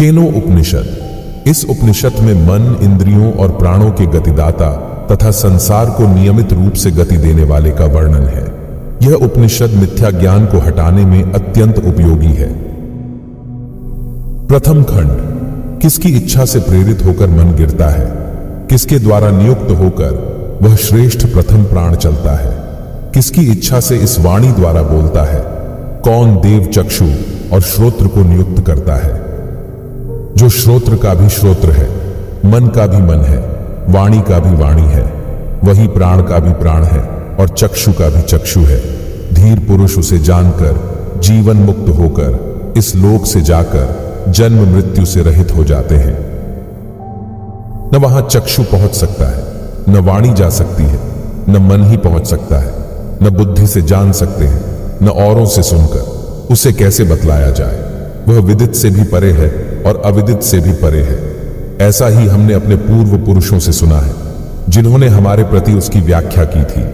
केनो उपनिषद। इस उपनिषद में मन, इंद्रियों और प्राणों के गतिदाता तथा संसार को नियमित रूप से गति देने वाले का वर्णन है। यह उपनिषद मिथ्या ज्ञान को हटाने में अत्यंत उपयोगी है। प्रथम खंड। किसकी इच्छा से प्रेरित होकर मन गिरता है, किसके द्वारा नियुक्त होकर वह श्रेष्ठ प्रथम प्राण चलता है, किसकी इच्छा से इस वाणी द्वारा बोलता है, कौन देव चक्षु और श्रोत्र को नियुक्त करता है। जो श्रोत्र का भी श्रोत्र है, मन का भी मन है, वाणी का भी वाणी है, वही प्राण का भी प्राण है और चक्षु का भी चक्षु है। धीर पुरुष उसे जानकर जीवन मुक्त होकर इस लोक से जाकर जन्म मृत्यु से रहित हो जाते हैं। न वहां चक्षु पहुंच सकता है, न वाणी जा सकती है, न मन ही पहुंच सकता है, न बुद्धि से जान सकते हैं, न औरों से सुनकर उसे कैसे बतलाया जाए। वह विदित से भी परे है और अविदित से भी परे है। ऐसा ही हमने अपने पूर्व पुरुषों से सुना है, जिन्होंने हमारे प्रति उसकी व्याख्या की थी।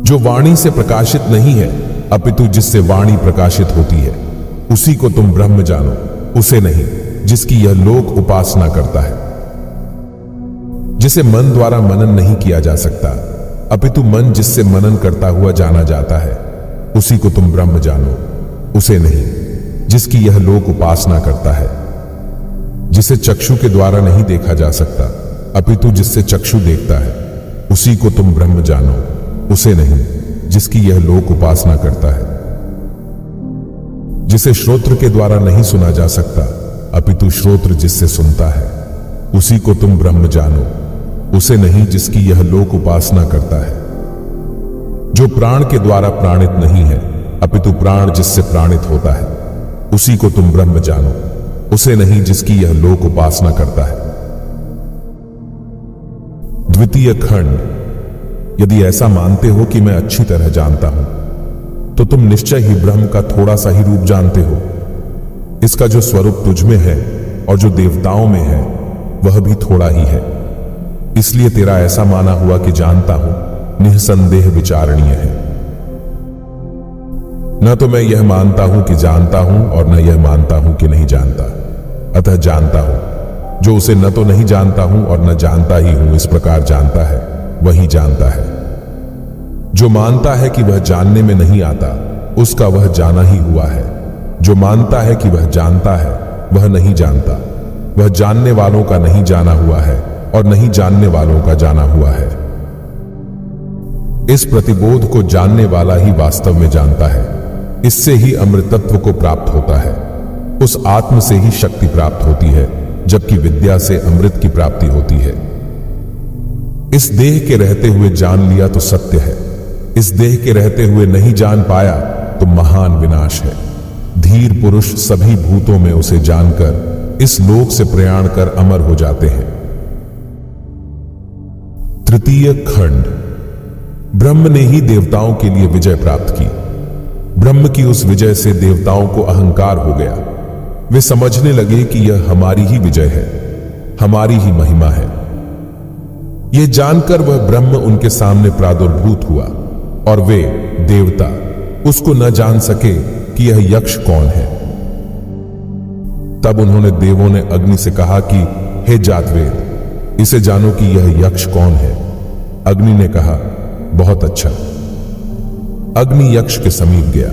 जो वाणी से प्रकाशित नहीं है, अपितु जिससे वाणी प्रकाशित होती है, उसी को तुम ब्रह्म जानो, उसे नहीं जिसकी यह लोक उपासना करता है। जिसे मन द्वारा मनन नहीं किया जा सकता, अपितु मन जिससे मनन करता हुआ जाना जाता है, उसी को तुम ब्रह्म जानो, उसे नहीं जिसकी यह लोक उपासना करता है। जिसे चक्षु के द्वारा नहीं देखा जा सकता, अपितु जिससे चक्षु देखता है, उसी को तुम ब्रह्म जानो, उसे नहीं जिसकी यह लोक उपासना करता है। जिसे श्रोत्र के द्वारा नहीं सुना जा सकता, अपितु श्रोत्र जिससे सुनता है, उसी को तुम ब्रह्म जानो, उसे नहीं जिसकी यह लोक उपासना करता है। जो प्राण के द्वारा प्राणित नहीं है, अपितु प्राण जिससे प्राणित होता है, उसी को तुम ब्रह्म जानो, उसे नहीं जिसकी यह लोक उपासना करता है। द्वितीय खंड। यदि ऐसा मानते हो कि मैं अच्छी तरह जानता हूं, तो तुम निश्चय ही ब्रह्म का थोड़ा सा ही रूप जानते हो। इसका जो स्वरूप तुझ में है और जो देवताओं में है, वह भी थोड़ा ही है। इसलिए तेरा ऐसा माना हुआ कि जानता हूं निःसंदेह विचारणीय है। न तो मैं यह मानता हूं कि जानता हूं और न यह मानता हूं कि नहीं जानता, अतः जानता हूं। जो उसे न तो नहीं जानता हूं और न जानता ही हूं, इस प्रकार जानता है, वही जानता है। जो मानता है कि वह जानने में नहीं आता, उसका वह जाना ही हुआ है। जो मानता है कि वह जानता है, वह नहीं जानता। वह जानने वालों का नहीं जाना हुआ है और नहीं जानने वालों का जाना हुआ है। इस प्रतिबोध को जानने वाला ही वास्तव में जानता है। इससे ही अमृतत्व को प्राप्त होता है। उस आत्म से ही शक्ति प्राप्त होती है, जबकि विद्या से अमृत की प्राप्ति होती है। इस देह के रहते हुए जान लिया तो सत्य है, इस देह के रहते हुए नहीं जान पाया तो महान विनाश है। धीर पुरुष सभी भूतों में उसे जानकर इस लोक से प्रयाण कर अमर हो जाते हैं। तृतीय खंड। ब्रह्म ने ही देवताओं के लिए विजय प्राप्त की। ब्रह्म की उस विजय से देवताओं को अहंकार हो गया। वे समझने लगे कि यह हमारी ही विजय है, हमारी ही महिमा है। यह जानकर वह ब्रह्म उनके सामने प्रादुर्भूत हुआ और वे देवता उसको न जान सके कि यह यक्ष कौन है। तब उन्होंने देवों ने अग्नि से कहा कि हे जातवेद, इसे जानो कि यह यक्ष कौन है। अग्नि ने कहा, बहुत अच्छा। अग्नि यक्ष के समीप गया।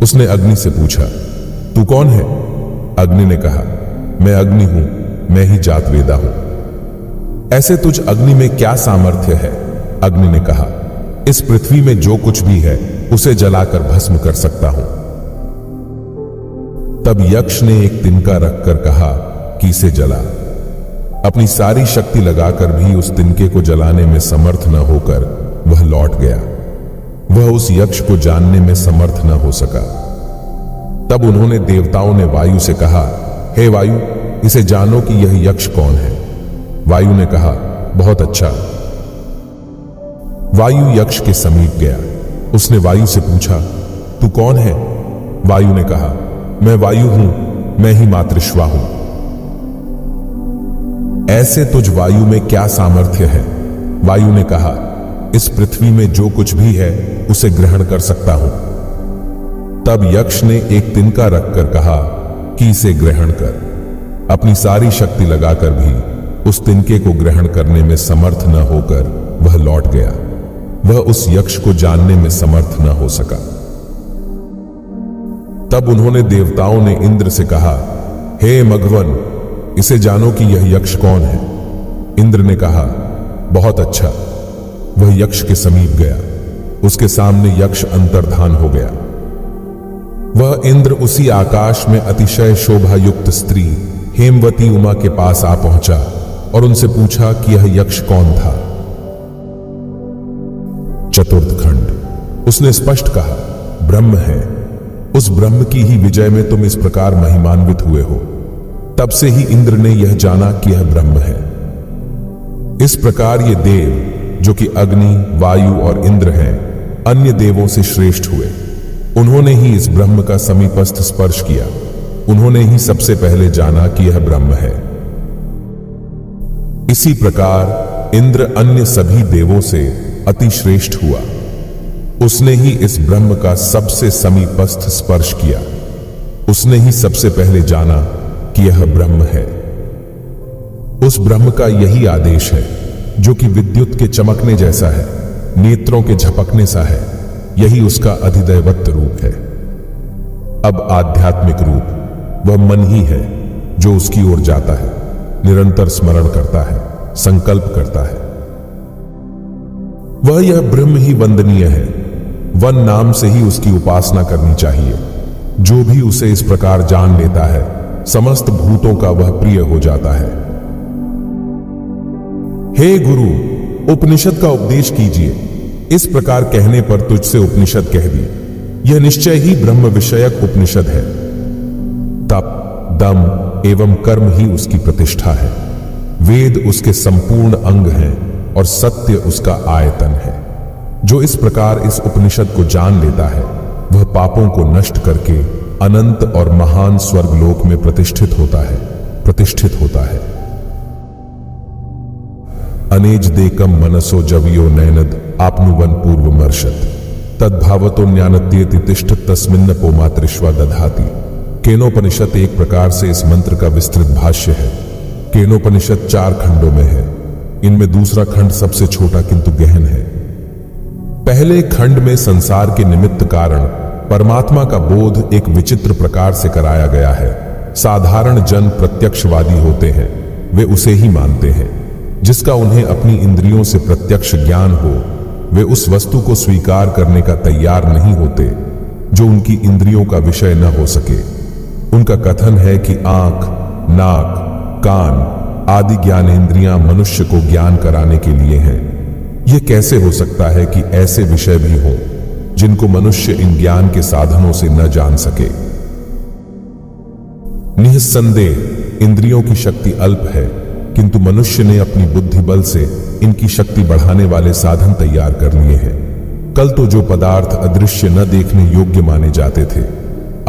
उसने अग्नि से पूछा, तू कौन है? अग्नि ने कहा, मैं अग्नि हूं, मैं ही जातवेदा हूं। ऐसे तुझ अग्नि में क्या सामर्थ्य है? अग्नि ने कहा, इस पृथ्वी में जो कुछ भी है उसे जलाकर भस्म कर सकता हूं। तब यक्ष ने एक तिनका रखकर कहा कि इसे जला। अपनी सारी शक्ति लगाकर भी उस तिनके को जलाने में समर्थ न होकर वह लौट गया। वह उस यक्ष को जानने में समर्थ न हो सका। तब उन्होंने देवताओं ने वायु से कहा, हे वायु, इसे जानो कि यह यक्ष कौन है। वायु ने कहा, बहुत अच्छा। वायु यक्ष के समीप गया। उसने वायु से पूछा, तू कौन है? वायु ने कहा, मैं वायु हूं, मैं ही मातृश्वा हूं। ऐसे तुझ वायु में क्या सामर्थ्य है? वायु ने कहा, इस पृथ्वी में जो कुछ भी है उसे ग्रहण कर सकता हूं। तब यक्ष ने एक तिनका रखकर कहा कि इसे ग्रहण कर। अपनी सारी शक्ति लगाकर भी उस तिनके को ग्रहण करने में समर्थ न होकर वह लौट गया। वह उस यक्ष को जानने में समर्थ न हो सका। तब उन्होंने देवताओं ने इंद्र से कहा, हे मघवन, इसे जानो कि यह यक्ष कौन है। इंद्र ने कहा, बहुत अच्छा। वह यक्ष के समीप गया। उसके सामने यक्ष अंतर्धान हो गया। वह इंद्र उसी आकाश में अतिशय शोभा युक्त स्त्री हेमवती उमा के पास आ पहुंचा और उनसे पूछा कि यह यक्ष कौन था। चतुर्थ खंड। उसने स्पष्ट कहा, ब्रह्म है। उस ब्रह्म की ही विजय में तुम इस प्रकार महिमान्वित हुए हो। तब से ही इंद्र ने यह जाना कि यह ब्रह्म है। इस प्रकार ये देव, जो कि अग्नि, वायु और इंद्र हैं, अन्य देवों से श्रेष्ठ हुए। उन्होंने ही इस ब्रह्म का समीपस्थ स्पर्श किया। उन्होंने ही सबसे पहले जाना कि यह ब्रह्म है। इसी प्रकार इंद्र अन्य सभी देवों से अति श्रेष्ठ हुआ। उसने ही इस ब्रह्म का सबसे समीपस्थ स्पर्श किया। उसने ही सबसे पहले जाना कि यह ब्रह्म है। उस ब्रह्म का यही आदेश है, जो कि विद्युत के चमकने जैसा है, नेत्रों के झपकने सा है। यही उसका अधिदैवत रूप है। अब आध्यात्मिक रूप वह मन ही है, जो उसकी ओर जाता है, निरंतर स्मरण करता है, संकल्प करता है। वह यह ब्रह्म ही वंदनीय है। वन नाम से ही उसकी उपासना करनी चाहिए। जो भी उसे इस प्रकार जान लेता है, समस्त भूतों का वह प्रिय हो जाता है। हे गुरु, उपनिषद का उपदेश कीजिए। इस प्रकार कहने पर तुझसे उपनिषद कह दी। यह निश्चय ही ब्रह्म विषयक उपनिषद है। तप, दम एवं कर्म ही उसकी प्रतिष्ठा है। वेद उसके संपूर्ण अंग हैं और सत्य उसका आयतन है। जो इस प्रकार इस उपनिषद को जान लेता है, वह पापों को नष्ट करके अनंत और महान स्वर्गलोक में प्रतिष्ठित होता है। अनेज देकम मनसो जवियो नैनद आपनुवन पूर्वमर्शत तद्भावतो ज्ञानत्येति तिष्ठत तस्मिन्न पोमात्रिष्वा दधाति। केनोपनिषद एक प्रकार से इस मंत्र का विस्तृत भाष्य है। केनोपनिषद 4 खंडों में है। इनमें दूसरा खंड सबसे छोटा किंतु गहन है। पहले खंड में संसार के निमित्त कारण परमात्मा का बोध एक विचित्र प्रकार से कराया गया है। साधारण जन प्रत्यक्षवादी होते हैं, वे उसे ही मानते हैं। जिसका उन्हें अपनी इंद्रियों से प्रत्यक्ष ज्ञान हो, वे उस वस्तु को स्वीकार करने का तैयार नहीं होते जो उनकी इंद्रियों का विषय न हो सके। उनका कथन है कि आंख, नाक, कान आदि ज्ञानेंद्रियां मनुष्य को ज्ञान कराने के लिए हैं। यह कैसे हो सकता है कि ऐसे विषय भी हो जिनको मनुष्य इन ज्ञान के साधनों से न जान सके। निस्संदेह इंद्रियों की शक्ति अल्प है, किंतु मनुष्य ने अपनी बुद्धि बल से इनकी शक्ति बढ़ाने वाले साधन तैयार कर लिए हैं। कल तो जो पदार्थ अदृश्य न देखने योग्य माने जाते थे,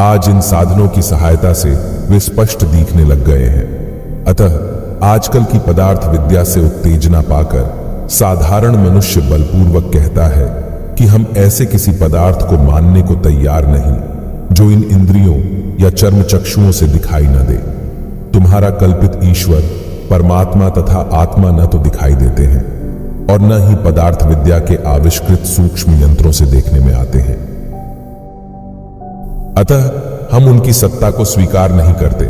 आज इन साधनों की सहायता से वे स्पष्ट दिखने लग गए हैं। अतः आजकल की पदार्थ विद्या से उत्तेजना पाकर साधारण मनुष्य बलपूर्वक कहता है कि हम ऐसे किसी पदार्थ को मानने को तैयार नहीं जो इन इंद्रियों या चर्म चक्षुओं से दिखाई न दे। तुम्हारा कल्पित ईश्वर, परमात्मा तथा आत्मा न तो दिखाई देते हैं और न ही पदार्थ विद्या के आविष्कृत सूक्ष्म यंत्रों से देखने में आते हैं। अतः हम उनकी सत्ता को स्वीकार नहीं करते।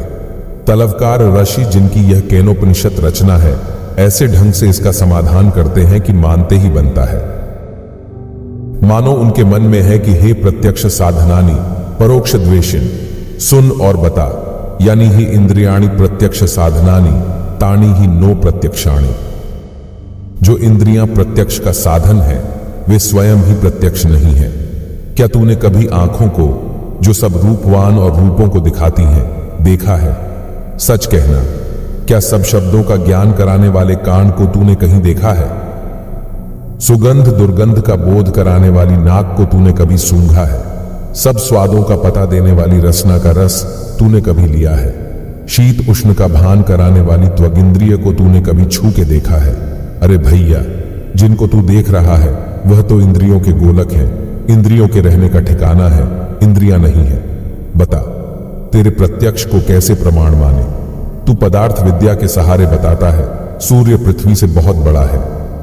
तलवकार ऋषि, जिनकी यह केनोपनिषद रचना है, ऐसे ढंग से इसका समाधान करते हैं कि मानते ही बनता है। मानो उनके मन में है कि हे प्रत्यक्ष साधनानी परोक्ष द्वेषिन, सुन और बता, यानी ही इंद्रियाणि प्रत्यक्ष साधनानी तानी ही नो प्रत्यक्षाणी। जो इंद्रियां प्रत्यक्ष का साधन है, वे स्वयं ही प्रत्यक्ष नहीं है। क्या तूने कभी आंखों को, जो सब रूपवान और रूपों को दिखाती हैं, देखा है? सच कहना, क्या सब शब्दों का ज्ञान कराने वाले कान को तूने कहीं देखा है? सुगंध दुर्गंध का बोध कराने वाली नाक को तूने कभी सूंघा है? सब स्वादों का पता देने वाली रसना का रस तूने कभी लिया है? शीत उष्ण का भान कराने वाली त्वगिंद्रिय को तूने कभी छू के देखा है? अरे भैया, जिनको तू देख रहा है वह तो इंद्रियों के गोलक हैं। इंद्रियों के रहने का ठिकाना है, इंद्रियां नहीं है। बता, तेरे प्रत्यक्ष को कैसे प्रमाण माने? तू पदार्थ विद्या के सहारे बताता है सूर्य पृथ्वी से बहुत बड़ा है,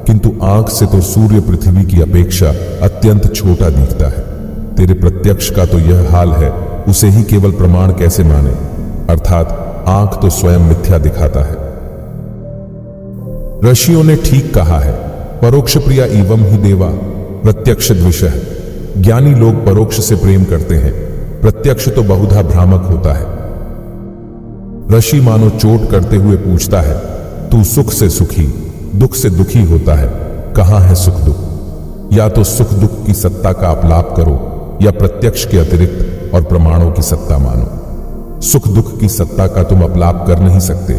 किंतु आंख से तो सूर्य पृथ्वी की अपेक्षा अत्यंत छोटा दिखता है। तेरे प्रत्यक्ष का तो यह हाल है, उसे ही केवल प्रमाण कैसे माने? अर्थात आंख तो स्वयं मिथ्या दिखाता है। ऋषियों ने ठीक कहा है, परोक्ष प्रिया एवं ही देवा प्रत्यक्ष द्विषः। ज्ञानी लोग परोक्ष से प्रेम करते हैं, प्रत्यक्ष तो बहुधा भ्रामक होता है। ऋषि मानो चोट करते हुए पूछता है, तू सुख से सुखी दुख से दुखी होता है, कहां है सुख दुख? या तो सुख दुख की सत्ता का अपलाप करो या प्रत्यक्ष के अतिरिक्त और प्रमाणों की सत्ता मानो। सुख दुख की सत्ता का तुम अपलाप कर नहीं सकते,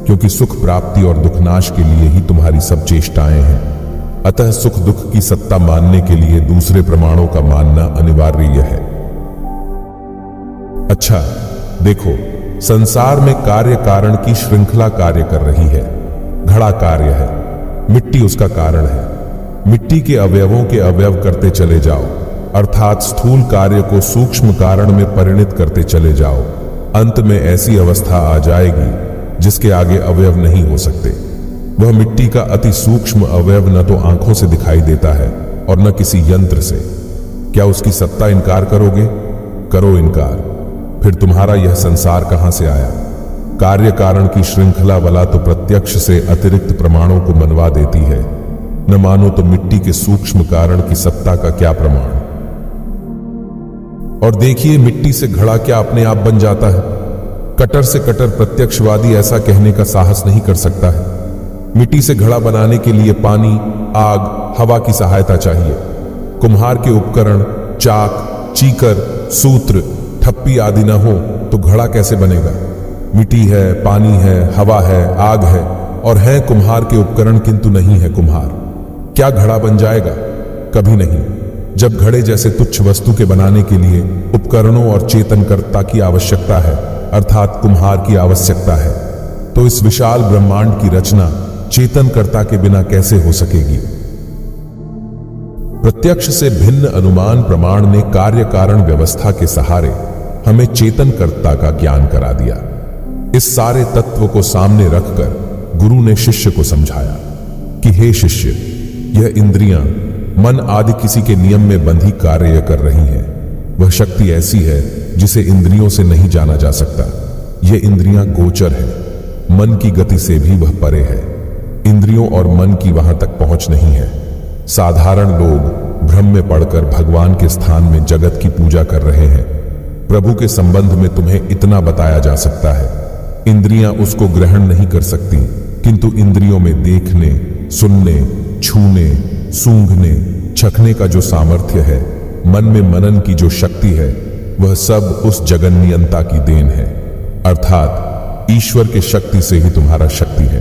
क्योंकि सुख प्राप्ति और दुख नाश के लिए ही तुम्हारी सब चेष्टाएं हैं। अतः सुख दुख की सत्ता मानने के लिए दूसरे प्रमाणों का मानना अनिवार्य है। अच्छा देखो, संसार में कार्य कारण की श्रृंखला कार्य कर रही है। घड़ा कार्य है, मिट्टी उसका कारण है। मिट्टी के अवयवों के अवयव करते चले जाओ, अर्थात स्थूल कार्य को सूक्ष्म कारण में परिणित करते चले जाओ। अंत में ऐसी अवस्था आ जाएगी जिसके आगे अवयव नहीं हो सकते। वह मिट्टी का अति सूक्ष्म अवयव न तो आंखों से दिखाई देता है और न किसी यंत्र से। क्या उसकी सत्ता इनकार करोगे? करो इनकार, फिर तुम्हारा यह संसार कहां से आया? कार्य कारण की श्रृंखला वाला तो प्रत्यक्ष से अतिरिक्त प्रमाणों को मनवा देती है, न मानो तो मिट्टी के सूक्ष्म कारण की सत्ता का क्या प्रमाण? और देखिए, मिट्टी से घड़ा क्या अपने आप बन जाता है? कटर से कटर प्रत्यक्षवादी ऐसा कहने का साहस नहीं कर सकता है। मिट्टी से घड़ा बनाने के लिए पानी, आग, हवा की सहायता चाहिए। कुम्हार के उपकरण चाक, चीकर, सूत्र, ठप्पी आदि न हो तो घड़ा कैसे बनेगा? मिट्टी है, पानी है, हवा है, आग है और है कुम्हार के उपकरण, किंतु नहीं है कुम्हार। क्या घड़ा बन जाएगा? कभी नहीं। जब घड़े जैसे तुच्छ वस्तु के बनाने के लिए उपकरणों और चेतनकर्ता की आवश्यकता है, अर्थात कुम्हार की आवश्यकता है, तो इस विशाल ब्रह्मांड की रचना चेतनकर्ता के बिना कैसे हो सकेगी? प्रत्यक्ष से भिन्न अनुमान प्रमाण ने कार्य कारण व्यवस्था के सहारे हमें चेतनकर्ता का ज्ञान करा दिया। इस सारे तत्व को सामने रखकर गुरु ने शिष्य को समझाया कि हे शिष्य, यह इंद्रियां मन आदि किसी के नियम में बंधी कार्य कर रही हैं। वह शक्ति ऐसी है जिसे इंद्रियों से नहीं जाना जा सकता। यह इंद्रियां गोचर है, मन की गति से भी वह परे है। इंद्रियों और मन की वहां तक पहुंच नहीं है। साधारण लोग भ्रम में पड़कर भगवान के स्थान में जगत की पूजा कर रहे हैं। प्रभु के संबंध में तुम्हें इतना बताया जा सकता है, इंद्रियां उसको ग्रहण नहीं कर सकती, किंतु इंद्रियों में देखने, सुनने, छूने, सूंघने, चखने का जो सामर्थ्य है, मन में मनन की जो शक्ति है, वह सब उस जगन्नियंता की देन है, अर्थात ईश्वर के शक्ति से ही तुम्हारा शक्ति है।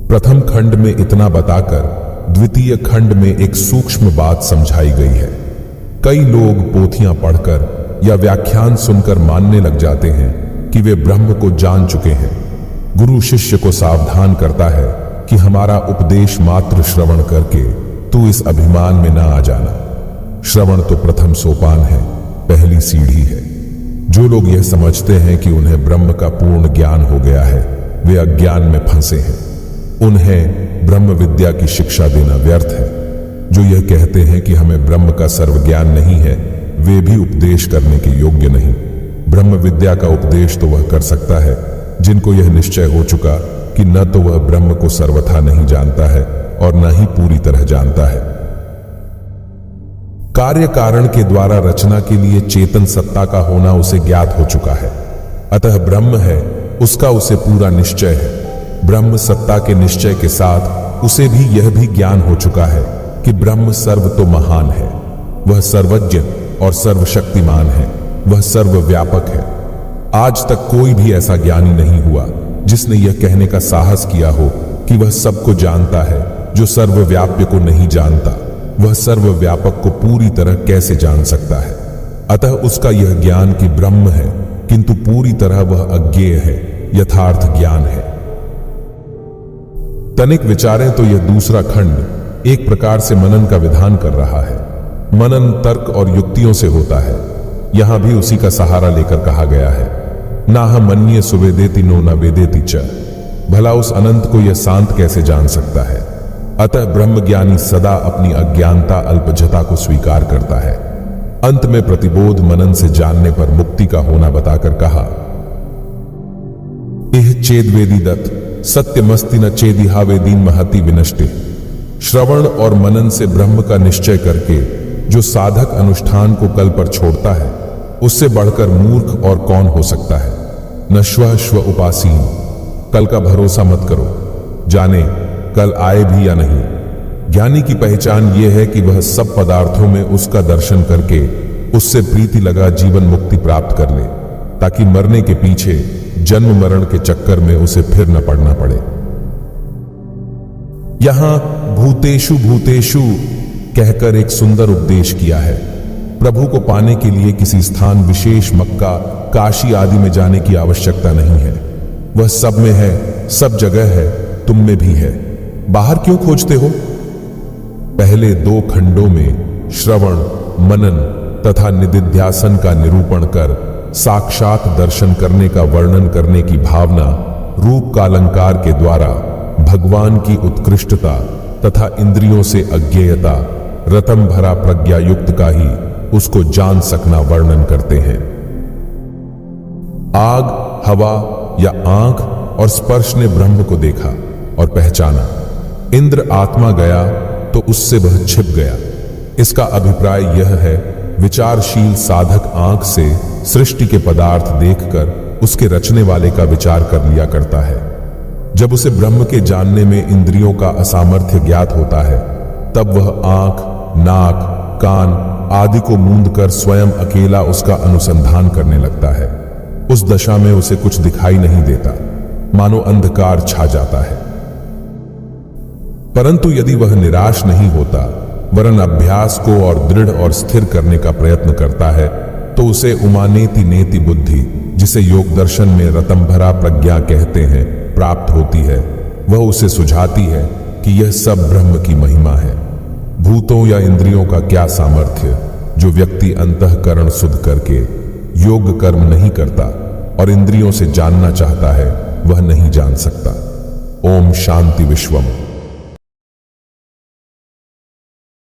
प्रथम खंड में इतना बताकर द्वितीय खंड में एक सूक्ष्म बात समझाई गई है। कई लोग पोथियां पढ़कर या व्याख्यान सुनकर मानने लग जाते हैं कि वे ब्रह्म को जान चुके हैं। गुरु शिष्य को सावधान करता है कि हमारा उपदेश मात्र श्रवण करके तू इस अभिमान में ना आ जाना। श्रवण तो प्रथम सोपान है, पहली सीढ़ी है। जो लोग यह समझते हैं कि उन्हें ब्रह्म का पूर्ण ज्ञान हो गया है, वे अज्ञान में फंसे हैं। उन्हें ब्रह्म विद्या की शिक्षा देना व्यर्थ है। जो यह कहते हैं कि हमें ब्रह्म का सर्व ज्ञान नहीं है, वे भी उपदेश करने के योग्य नहीं। ब्रह्म विद्या का उपदेश तो वह कर सकता है जिनको यह निश्चय हो चुका कि न तो वह ब्रह्म को सर्वथा नहीं जानता है और न ही पूरी तरह जानता है। कार्य कारण के द्वारा रचना के लिए चेतन सत्ता का होना उसे ज्ञात हो चुका है, अतः ब्रह्म है उसका उसे पूरा निश्चय है। ब्रह्म सत्ता के निश्चय के साथ उसे भी यह भी ज्ञान हो चुका है कि ब्रह्म सर्व तो महान है, वह सर्वज्ञ और सर्वशक्तिमान है, वह सर्वव्यापक है। आज तक कोई भी ऐसा ज्ञानी नहीं हुआ जिसने यह कहने का साहस किया हो कि वह सबको जानता है। जो सर्वव्याप्य को नहीं जानता, वह सर्वव्यापक को पूरी तरह कैसे जान सकता है? अतः उसका यह ज्ञान कि ब्रह्म है, किंतु पूरी तरह वह अज्ञेय है, यथार्थ ज्ञान है। तनिक विचारें तो यह दूसरा खंड एक प्रकार से मनन का विधान कर रहा है। मनन तर्क और युक्तियों से होता है। यहां भी उसी का सहारा लेकर कहा गया है, ना हम मन्ये सुवेदेति नो न वेदेति च। भला उस अनंत को यह शांत कैसे जान सकता है। अतः ब्रह्मज्ञानी सदा अपनी अज्ञानता अल्पजता को स्वीकार करता है। अंत में प्रतिबोध मनन से जानने पर मुक्ति का होना बताकर कहा, इह चेदवेदी दत्त सत्यमस्ति न चेदिहा वेदीन महति विनष्टि। श्रवण और मनन से ब्रह्म का निश्चय करके जो साधक अनुष्ठान को कल पर छोड़ता है, उससे बढ़कर मूर्ख और कौन हो सकता है। न श्वः श्व उपासीन, कल का भरोसा मत करो, जाने कल आए भी या नहीं। ज्ञानी की पहचान यह है कि वह सब पदार्थों में उसका दर्शन करके उससे प्रीति लगा जीवन मुक्ति प्राप्त कर ले, ताकि मरने के पीछे जन्म मरण के चक्कर में उसे फिर न पड़ना पड़े। यहां भूतेषु भूतेषु कहकर एक सुंदर उपदेश किया है। प्रभु को पाने के लिए किसी स्थान विशेष मक्का, काशी आदि में जाने की आवश्यकता नहीं है। वह सब में है, सब जगह है, तुम में भी है। बाहर क्यों खोजते हो। पहले 2 खंडों में श्रवण, मनन तथा निदिध्यासन का निरूपण कर साक्षात दर्शन करने का वर्णन करने की भावना रूप का अलंकार के द्वारा भगवान की उत्कृष्टता तथा इंद्रियों से अज्ञेयता, रतन भरा प्रज्ञा युक्त का ही उसको जान सकना वर्णन करते हैं। आग, हवा या आंख और स्पर्श ने ब्रह्म को देखा और पहचाना। इंद्र आत्मा गया तो उससे वह छिप गया। इसका अभिप्राय यह है, विचारशील साधक आंख से सृष्टि के पदार्थ देखकर उसके रचने वाले का विचार कर लिया करता है। जब उसे ब्रह्म के जानने में इंद्रियों का असामर्थ्य ज्ञात होता है, तब वह आंख, नाक, कान आदि को मूंद कर स्वयं अकेला उसका अनुसंधान करने लगता है। उस दशा में उसे कुछ दिखाई नहीं देता, मानो अंधकार छा जाता है। परंतु यदि वह निराश नहीं होता, वरन अभ्यास को और दृढ़ और स्थिर करने का प्रयत्न करता है, तो उसे उमानेति नेति बुद्धि, जिसे योग दर्शन में रतंभरा प्रज्ञा कहते हैं, प्राप्त होती है। वह उसे सुझाती है कि यह सब ब्रह्म की महिमा है। भूतों या इंद्रियों का क्या सामर्थ्य, जो व्यक्ति अंतःकरण शुद्ध करके योग कर्म नहीं करता और इंद्रियों से जानना चाहता है, वह नहीं जान सकता। ओम शांति विश्वम।